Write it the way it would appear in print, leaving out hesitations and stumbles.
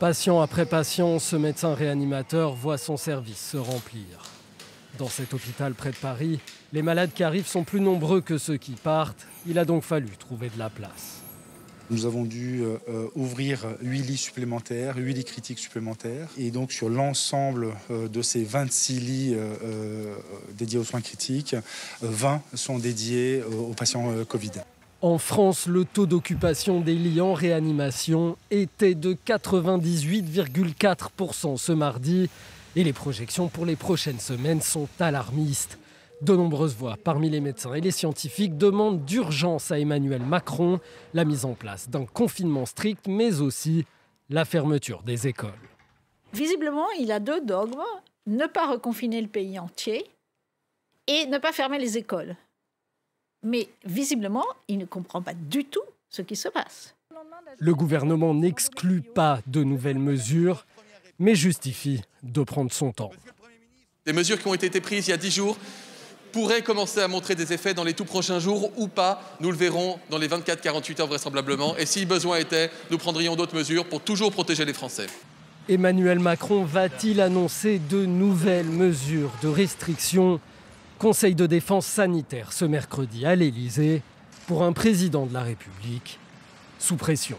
Patient après patient, ce médecin réanimateur voit son service se remplir. Dans cet hôpital près de Paris, les malades qui arrivent sont plus nombreux que ceux qui partent. Il a donc fallu trouver de la place. Nous avons dû ouvrir 8 lits supplémentaires, 8 lits critiques supplémentaires. Et donc sur l'ensemble de ces 26 lits dédiés aux soins critiques, 20 sont dédiés aux patients Covid. En France, le taux d'occupation des lits en réanimation était de 98,4% ce mardi. Et les projections pour les prochaines semaines sont alarmistes. De nombreuses voix parmi les médecins et les scientifiques demandent d'urgence à Emmanuel Macron la mise en place d'un confinement strict, mais aussi la fermeture des écoles. Visiblement, il a deux dogmes, ne pas reconfiner le pays entier et ne pas fermer les écoles. Mais visiblement, il ne comprend pas du tout ce qui se passe. Le gouvernement n'exclut pas de nouvelles mesures, mais justifie de prendre son temps. Des mesures qui ont été prises il y a 10 jours pourraient commencer à montrer des effets dans les tout prochains jours ou pas. Nous le verrons dans les 24-48 heures vraisemblablement. Et si besoin était, nous prendrions d'autres mesures pour toujours protéger les Français. Emmanuel Macron va-t-il annoncer de nouvelles mesures de restriction ? Conseil de défense sanitaire ce mercredi à l'Élysée pour un président de la République sous pression.